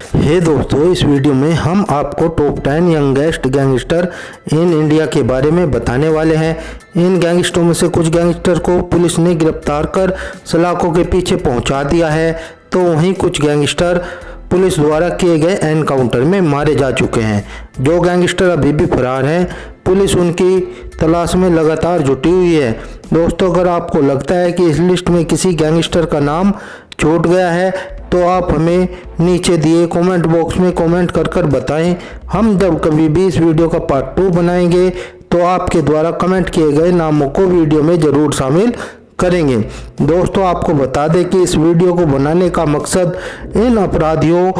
हे दोस्तों, इस वीडियो में हम आपको top 10 youngest gangster in India के बारे में बताने वाले हैं। इन गैंगस्टरों में से कुछ गैंगस्टर को पुलिस ने गिरफ्तार कर सलाखों के पीछे पहुंचा दिया है, तो वहीं कुछ गैंगस्टर पुलिस द्वारा किए गए एनकाउंटर में मारे जा चुके हैं। जो गैंगस्टर अभी भी फरार हैं, पुलिस उनकी तलाश में लगातार जुटी हुई है। दोस्तों, अगर आपको लगता है कि इस लिस्ट में किसी गैंगस्टर का नाम छूट गया है तो आप हमें नीचे दिए कमेंट बॉक्स में कमेंट कर बताएं। हम जब कभी भी इस वीडियो का पार्ट 2 बनाएंगे तो आपके द्वारा कमेंट किए गए नामों को वीडियो में ज़रूर शामिल करेंगे। दोस्तों, आपको बता दें कि इस वीडियो को बनाने का मकसद इन अपराधियों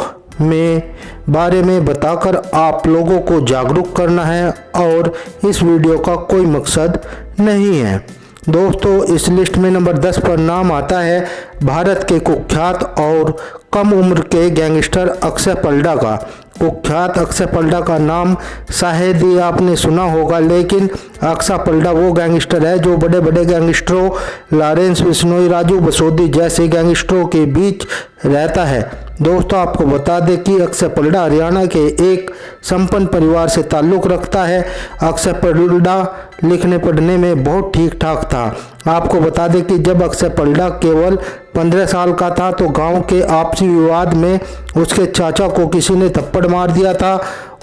में बारे में बताकर आप लोगों को जागरूक करना है और इस वीडियो का कोई मकसद नहीं है। दोस्तों, इस लिस्ट में नंबर 10 पर नाम आता है भारत के कुख्यात और कम उम्र के गैंगस्टर अक्षय पल्डा का। कुख्यात अक्षय पल्डा का नाम शायद ही आपने सुना होगा, लेकिन अक्षय पल्डा वो गैंगस्टर है जो बड़े बड़े गैंगस्टरों लॉरेंस बिश्नोई, राजू बसोदी जैसे गैंगस्टरों के बीच रहता है। दोस्तों, आपको बता दें कि अक्षय पल्डा हरियाणा के एक संपन्न परिवार से ताल्लुक़ रखता है। अक्षय पल्डा लिखने पढ़ने में बहुत ठीक ठाक था। आपको बता दें कि जब अक्षय पल्डा केवल 15 साल का था तो गांव के आपसी विवाद में उसके चाचा को किसी ने थप्पड़ मार दिया था।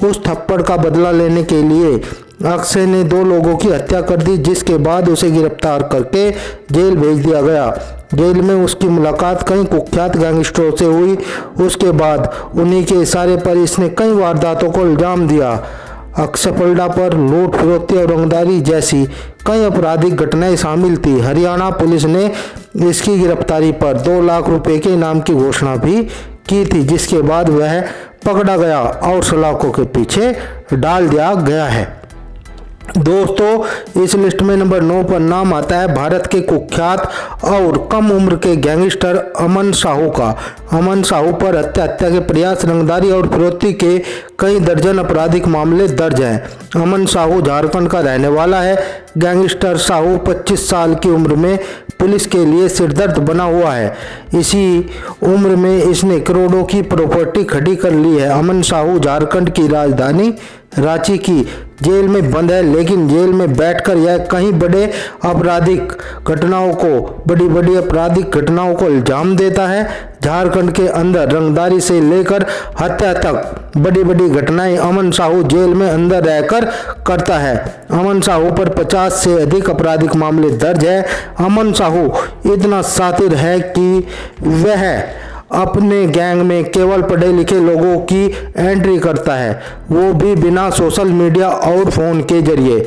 उस थप्पड़ का बदला लेने के लिए अक्षय ने 2 लोगों की हत्या कर दी, जिसके बाद उसे गिरफ्तार करके जेल भेज दिया गया। जेल में उसकी मुलाकात कई कुख्यात गैंगस्टरों से हुई। उसके बाद उन्हीं के इशारे पर इसने कई वारदातों को इल्जाम दिया। अक्षय पल्डा पर लूट, फिरौती और रंगदारी जैसी कई आपराधिक घटनाएं शामिल थी। हरियाणा पुलिस ने इसकी गिरफ्तारी पर 2 लाख रुपए के इनाम की घोषणा भी की थी, जिसके बाद वह पकड़ा गया और सलाखों के पीछे डाल दिया गया है। दोस्तों, इस लिस्ट में नंबर 9 पर नाम आता है भारत के कुख्यात और कम उम्र के गैंगस्टर अमन साहू का। अमन साहू पर हत्या के प्रयास, रंगदारी और फिरौती के कई दर्जन आपराधिक मामले दर्ज हैं। अमन साहू झारखंड का रहने वाला है। गैंगस्टर साहू 25 साल की उम्र में पुलिस के लिए सिरदर्द बना हुआ है। इसी उम्र में इसने करोड़ों की प्रॉपर्टी खड़ी कर ली है। अमन साहू झारखंड की राजधानी रांची की जेल में बंद है, लेकिन जेल में बैठकर यह कई बड़ी आपराधिक घटनाओं को इल्जाम देता है। झारखंड के अंदर रंगदारी से लेकर हत्या तक बड़ी बड़ी घटनाएं अमन साहू जेल में अंदर रहकर करता है। अमन साहू पर 50 से अधिक आपराधिक मामले दर्ज है। अमन साहू इतना शातिर है कि वह अपने गैंग में केवल पढ़े लिखे लोगों की एंट्री करता है, वो भी बिना सोशल मीडिया और फोन के जरिए।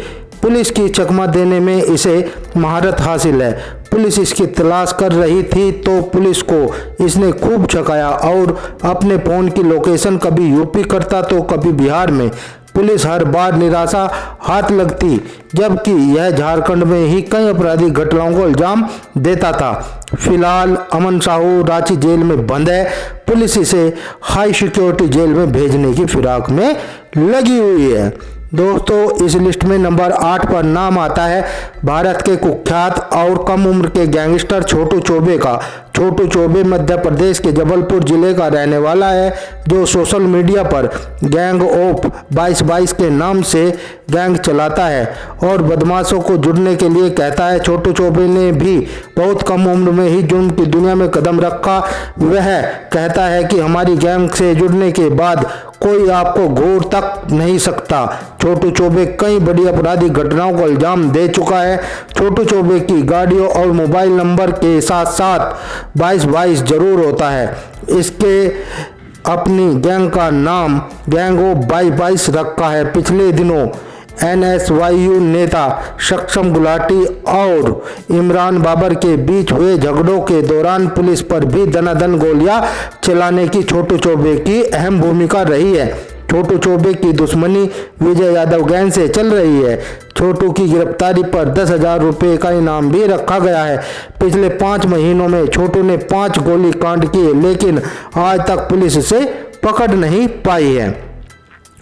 पुलिस की चकमा देने में इसे महारत हासिल है। पुलिस इसकी तलाश कर रही थी तो पुलिस को इसने खूब छकाया और अपने फोन की लोकेशन कभी यूपी करता तो कभी बिहार में। पुलिस हर बार निराशा हाथ लगती, जबकि यह झारखंड में ही कई आपराधिक घटनाओं को इल्जाम देता था। फिलहाल अमन साहू रांची जेल में बंद है। पुलिस इसे हाई सिक्योरिटी जेल में भेजने की फिराक में लगी हुई है। दोस्तों, इस लिस्ट में नंबर 8 पर नाम आता है भारत के कुख्यात और कम उम्र के गैंगस्टर छोटू चौबे का। छोटू चौबे मध्य प्रदेश के जबलपुर जिले का रहने वाला है, जो सोशल मीडिया पर गैंग ऑफ 2222 के नाम से गैंग चलाता है और बदमाशों को जुड़ने के लिए कहता है। छोटू चौबे ने भी बहुत कम उम्र में ही जुर्म की दुनिया में कदम रखा। वह कहता है कि हमारी गैंग से जुड़ने के बाद कोई आपको घूर तक नहीं सकता। छोटू चौबे कई बड़ी आपराधिक घटनाओं को इल्जाम दे चुका है। छोटू चौबे की गाड़ियों और मोबाइल नंबर के साथ साथ 2222 जरूर होता है। इसके अपनी गैंग का नाम गैंग ऑफ 2222 रखा है। पिछले दिनों NSYU नेता सक्षम गुलाटी और इमरान बाबर के बीच हुए झगड़ों के दौरान पुलिस पर भी दनादन गोलियां चलाने की छोटू चौबे की अहम भूमिका रही है। छोटू चौबे की दुश्मनी विजय यादव गैंग से चल रही है। छोटू की गिरफ्तारी पर 10,000 रुपये का इनाम भी रखा गया है। पिछले 5 महीनों में छोटू ने 5 गोली कांड किए, लेकिन आज तक पुलिस इसे पकड़ नहीं पाई है।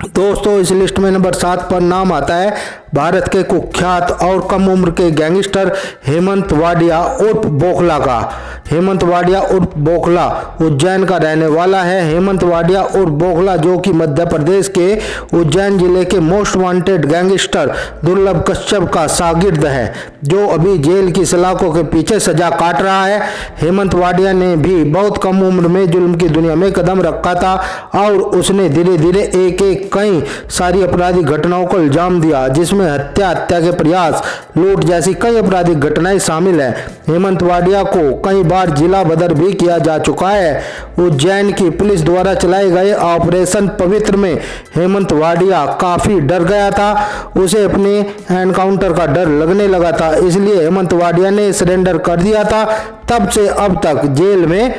दोस्तों, इस लिस्ट में नंबर 7 पर नाम आता है भारत के कुख्यात और कम उम्र के गैंगस्टर हेमंत वाडिया उर्फ बोखला का। हेमंत वाडिया उर्फ बोखला उज्जैन का रहने वाला है। हेमंत वाडिया उर्फ बोखला जो कि मध्य प्रदेश के उज्जैन जिले के मोस्ट वांटेड गैंगस्टर दुर्लभ कश्यप का शागिर्द है, जो अभी जेल की सलाखों के पीछे सजा काट रहा है। हेमंत वाडिया ने भी बहुत कम उम्र में जुल्म की दुनिया में कदम रखा था और उसने धीरे धीरे एक एक कई सारी आपराधिक घटनाओं को इल्जाम दिया, जिसमें हत्या के प्रयास, लूट जैसी कई आपराधिक घटनाएं शामिल है। हेमंत वाडिया को कई बार जिला बदर भी किया जा चुका है। उज्जैन की पुलिस द्वारा चलाए गए ऑपरेशन पवित्र में हेमंत वाडिया काफी डर गया था। उसे अपने एनकाउंटर का डर लगने लगा था, इसलिए हेमंत वाडिया ने सरेंडर कर दिया था। तब से अब तक जेल में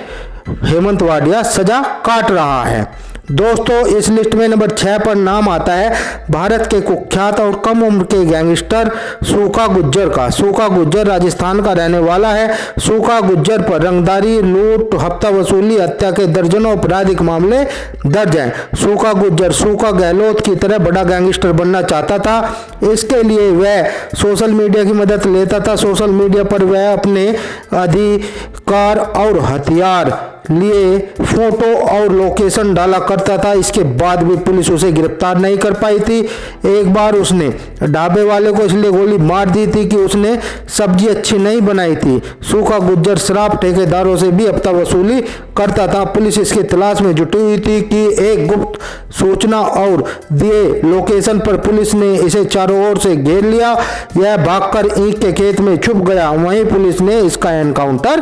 हेमंत वाडिया सजा काट रहा है। दोस्तों, इस लिस्ट में नंबर 6 पर नाम आता है भारत के कुख्यात और कम उम्र के गैंगस्टर सूखा गुज्जर का। सूखा गुज्जर राजस्थान का रहने वाला है। सूखा गुज्जर पर रंगदारी, लूट, हफ्ता वसूली, हत्या के दर्जनों आपराधिक मामले दर्ज हैं। सूखा गुज्जर सूखा गहलोत की तरह बड़ा गैंगस्टर बनना चाहता था। इसके लिए वह सोशल मीडिया की मदद लेता था। सोशल मीडिया पर वह अपने अधिकार और हथियार लिए फोटो और लोकेशन डाला करता था। इसके बाद भी पुलिस उसे गिरफ्तार नहीं कर पाई थी। एक बार उसने ढाबे वाले को इसलिए गोली मार दी थी कि उसने सब्जी अच्छी नहीं बनाई थी। सूखा गुज्जर शराब ठेकेदारों से भी हफ्ता वसूली करता था। पुलिस इसकी तलाश में जुटी हुई थी कि एक गुप्त सूचना और दिए लोकेशन पर पुलिस ने इसे चारों ओर से घेर लिया। यह भागकर ईंट के खेत में छुप गया। वहीं पुलिस ने इसका एनकाउंटर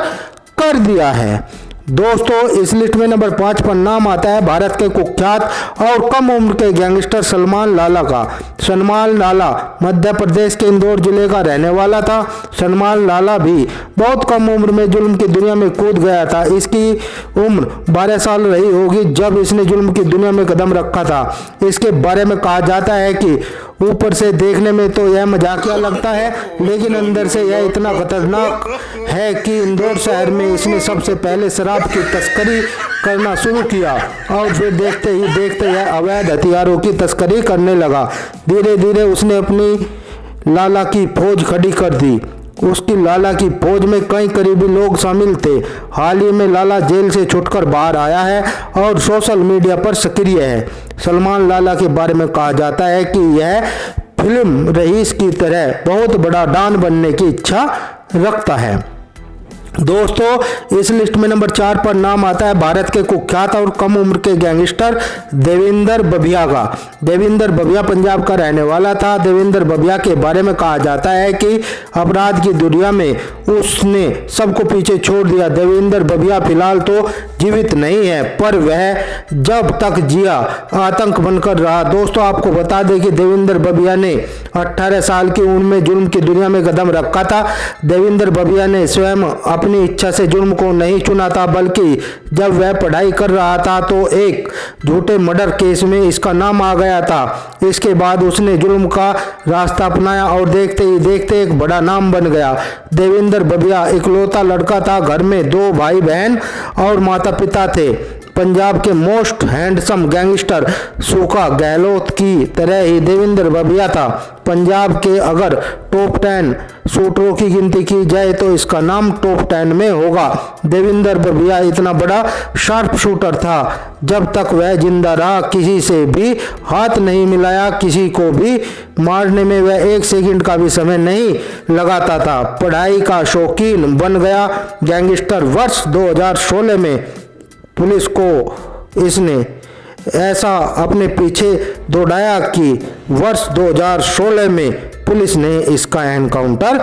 कर दिया है। दोस्तों, इस लिस्ट में नंबर 5 पर नाम आता है भारत के कुख्यात और कम उम्र के गैंगस्टर सलमान लाला का। सलमान लाला मध्य प्रदेश के इंदौर जिले का रहने वाला था। सलमान लाला भी बहुत कम उम्र में जुल्म की दुनिया में कूद गया था। इसकी उम्र 12 साल रही होगी जब इसने जुल्म की दुनिया में कदम रखा था। इसके बारे में कहा जाता है कि ऊपर से देखने में तो यह मजाकिया लगता है, लेकिन अंदर से यह इतना खतरनाक है कि इंदौर शहर में इसने सबसे पहले शराब की तस्करी करना शुरू किया और फिर देखते ही देखते यह अवैध हथियारों की तस्करी करने लगा। धीरे धीरे उसने अपनी लाला की फौज खड़ी कर दी। उसकी लाला की फौज में कई करीबी लोग शामिल थे। हाल ही में लाला जेल से छूटकर बाहर आया है और सोशल मीडिया पर सक्रिय है। सलमान लाला के बारे में कहा जाता है कि यह फिल्म रईस की तरह बहुत बड़ा डॉन बनने की इच्छा रखता है। दोस्तों, इस लिस्ट में नंबर 4 पर नाम आता है भारत के कुख्यात और कम उम्र के गैंगस्टर देवेंद्र बबिया का। देवेंद्र बबिया पंजाब का रहने वाला था। देवेंद्र बबिया के बारे में कहा जाता है कि अपराध की दुनिया में उसने सबको पीछे छोड़ दिया। देवेंद्र बबिया फिलहाल तो जीवित नहीं है, पर वह जब तक जिया आतंक बनकर रहा। दोस्तों, आपको बता दें कि देवेंद्र बबिया ने 18 साल की उम्र में जुल्म की दुनिया में कदम रखा था। देवेंद्र बबिया ने स्वयं अपनी इच्छा से जुर्म को नहीं चुना था, बल्कि जब वह पढ़ाई कर रहा था तो एक झूठे मर्डर केस में इसका नाम आ गया था। इसके बाद उसने जुर्म का रास्ता अपनाया और देखते ही देखते एक बड़ा नाम बन गया। देवेंद्र बबिया इकलौता लड़का था। घर में 2 भाई बहन और माता पिता थे। पंजाब के मोस्ट हैंडसम गैंगस्टर सूखा गहलोत की तरह ही देवेंद्र बबिया था। पंजाब के अगर टॉप 10 शूटरों की गिनती की जाए तो इसका नाम टॉप 10 में होगा। देवेंद्र बबिया इतना बड़ा शार्प शूटर था, जब तक वह जिंदा रहा किसी से भी हाथ नहीं मिलाया। किसी को भी मारने में वह 1 सेकंड का भी समय नहीं लगाता था। पढ़ाई का शौकीन बन गया गैंगस्टर। वर्ष 2016 में पुलिस को इसने ऐसा अपने पीछे दौड़ाया कि वर्ष 2016 में पुलिस ने इसका एनकाउंटर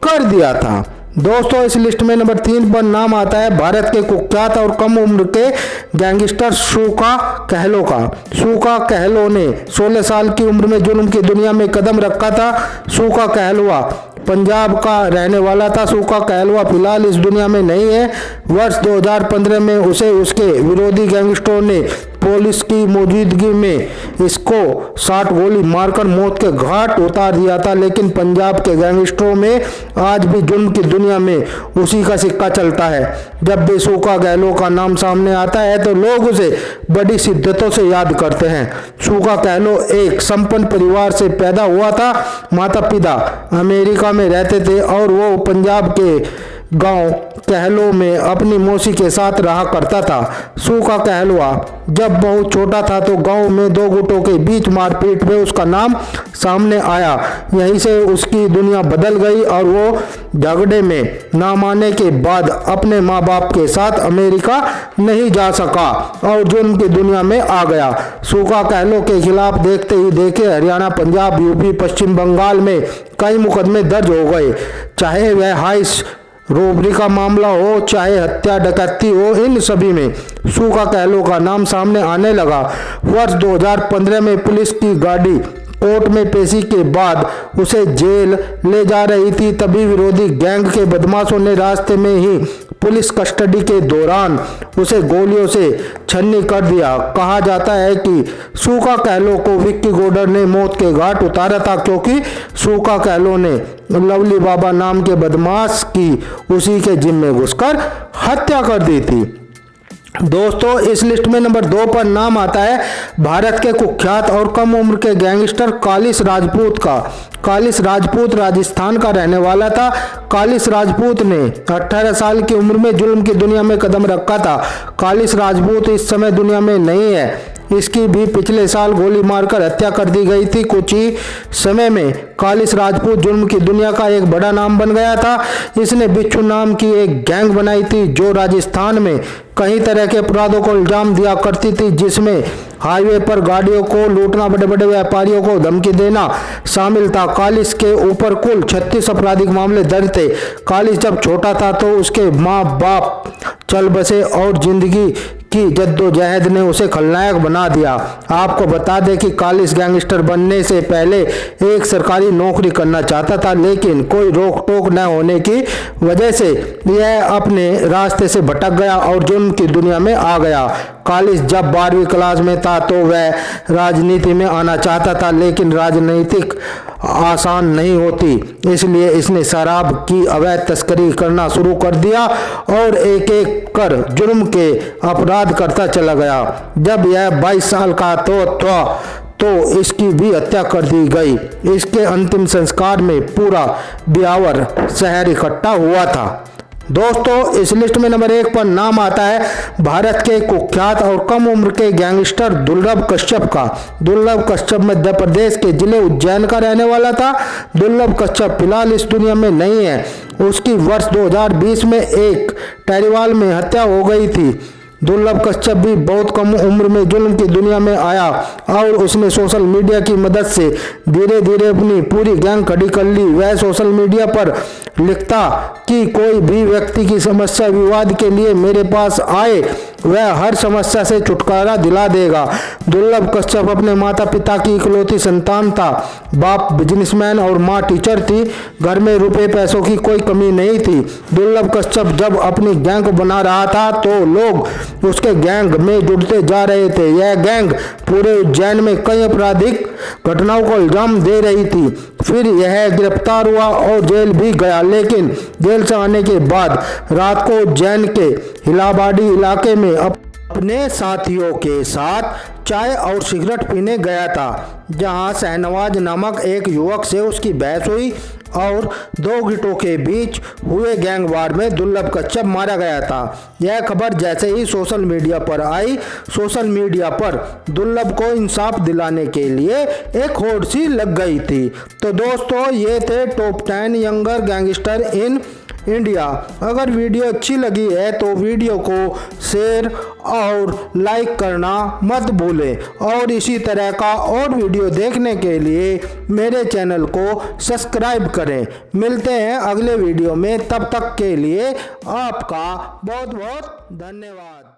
कर दिया था। दोस्तों, इस लिस्ट में नंबर 3 पर नाम आता है भारत के कुख्यात और कम उम्र के गैंगस्टर सूखा कहलो का। सूखा कहलो ने 16 साल की उम्र में जुल्म की दुनिया में कदम रखा था। सूखा कहलवा पंजाब का रहने वाला था। सूखा कहलवा फिलहाल इस दुनिया में नहीं है। वर्ष 2015 में उसे उसके विरोधी गैंगस्टरों ने पुलिस की मौजूदगी में इसको 60 गोली मारकर मौत के घाट उतार दिया था। लेकिन पंजाब के गैंगस्टरों में आज भी जुर्म की दुनिया में उसी का सिक्का चलता है। जब भी सूखा गहलोत का नाम सामने आता है तो लोग उसे बड़ी शिद्दतों से याद करते हैं। सूखा गहलोत एक संपन्न परिवार से पैदा हुआ था। माता पिता अमेरिका में रहते थे और वो पंजाब के गांव कहलो में अपनी मौसी के साथ रहा करता था। सूखा गहलोत जब बहुत छोटा था तो गांव में दो गुटों के बीच मारपीट में उसका नाम सामने आया। यहीं से उसकी दुनिया बदल गई और वो झगड़े में नाम आने के बाद अपने माँ बाप के साथ अमेरिका नहीं जा सका और जुर्म की दुनिया में आ गया। सूखा गहलोत के खिलाफ देखते ही देखे हरियाणा, पंजाब, यूपी, पश्चिम बंगाल में कई मुकदमे दर्ज हो गए। चाहे वह हाइस रोबरी का मामला हो, चाहे हत्या डकैती हो, इन सभी में सूखा गहलोत का नाम सामने आने लगा। वर्ष 2015 में पुलिस की गाड़ी कोर्ट में पेशी के बाद उसे जेल ले जा रही थी। तभी विरोधी गैंग के बदमाशों ने रास्ते में ही पुलिस कस्टडी के दौरान उसे गोलियों से छन्नी कर दिया। कहा जाता है कि सूखा गहलोत को विक्की गौडर ने मौत के घाट उतारा था, क्योंकि सूखा गहलोत ने लवली बाबा नाम के बदमाश की उसी के जिम में घुसकर हत्या कर दी थी। दोस्तों, इस लिस्ट में नंबर 2 पर नाम आता है भारत के कुख्यात और कम उम्र के गैंगस्टर कालिस राजपूत का। कालिस राजपूत राजस्थान का रहने वाला था। कालिस राजपूत ने 18 साल की उम्र में जुल्म की दुनिया में कदम रखा था। कालिस राजपूत इस समय दुनिया में नहीं है। इसकी भी पिछले साल गोली मारकर हत्या कर दी गई थी। कुछ ही समय में कालिस राजपूत जुर्म की दुनिया का एक बड़ा नाम बन गया था। इसने बिच्छू नाम की एक गैंग बनाई थी जो राजस्थान में कई तरह के अपराधों को इल्जाम दिया करती थी, जिसमें हाईवे पर गाड़ियों को लूटना, बड़े बड़े व्यापारियों को धमकी देना शामिल था। कालिस के ऊपर कुल 36 आपराधिक मामले दर्ज थे। कालिस जब छोटा था तो उसके माँ बाप चल बसे और जिंदगी की जद्दोजहद ने उसे खलनायक बना दिया। आपको बता दें कि कालिस गैंगस्टर बनने से पहले एक सरकारी नौकरी करना चाहता था, लेकिन कोई रोक टोक न होने की वजह से यह अपने रास्ते से भटक गया और जुर्म की दुनिया में आ गया। कालिस जब 12वीं क्लास में था तो वह राजनीति में आना चाहता था, लेकिन राजनीतिक आसान नहीं होती, इसलिए इसने शराब की अवैध तस्करी करना शुरू कर दिया और एक एक कर जुर्म के अपराध करता चला गया। जब यह 22 साल का तो इसकी भी हत्या कर दी गई। इसके अंतिम संस्कार में पूरा ब्यावर शहर इकट्ठा हुआ था। दोस्तों, इस लिस्ट में नंबर 1 पर नाम आता है भारत के कुख्यात और कम उम्र के गैंगस्टर दुर्लभ कश्यप का। दुर्लभ कश्यप मध्य प्रदेश के जिले उज्जैन का रहने वाला था। दुर्लभ कश्यप फिलहाल इस दुनिया में नहीं है। उसकी वर्ष 2020 में एक टहरीवाल में हत्या हो गई थी। दुर्लभ कश्यप भी बहुत कम उम्र में जुल्म की दुनिया में आया और उसने सोशल मीडिया की मदद से धीरे धीरे अपनी पूरी गैंग खड़ी कर ली। वह सोशल मीडिया पर लिखता कि कोई भी व्यक्ति की समस्या विवाद के लिए मेरे पास आए, वह हर समस्या से छुटकारा दिला देगा। दुर्लभ कश्यप अपने माता पिता की इकलौती संतान था। बाप बिजनेसमैन और माँ टीचर थी। घर में रुपए पैसों की कोई कमी नहीं थी। दुर्लभ कश्यप जब अपनी गैंग बना रहा था तो लोग उसके गैंग में जुड़ते जा रहे थे। यह गैंग पूरे उज्जैन में कई आपराधिक घटनाओं को इल्जाम दे रही थी। फिर यह गिरफ्तार हुआ और जेल भी गया, लेकिन जेल से आने के बाद रात को उज्जैन के हिलाबाड़ी इलाके में अपने साथियों के साथ चाय और सिगरेट पीने गया था, जहां शहनवाज नामक एक युवक से उसकी बहस हुई और दो गुटों के बीच हुए गैंग वार में दुर्लभ कश्यप मारा गया था। यह खबर जैसे ही सोशल मीडिया पर आई, सोशल मीडिया पर दुर्लभ को इंसाफ दिलाने के लिए एक होड़ सी लग गई थी। तो दोस्तों, ये थे top 10 younger gangster in India. अगर वीडियो अच्छी लगी है तो वीडियो को शेयर और लाइक करना मत भूलें और इसी तरह का और वीडियो देखने के लिए मेरे चैनल को सब्सक्राइब करें। मिलते हैं अगले वीडियो में, तब तक के लिए आपका बहुत बहुत धन्यवाद।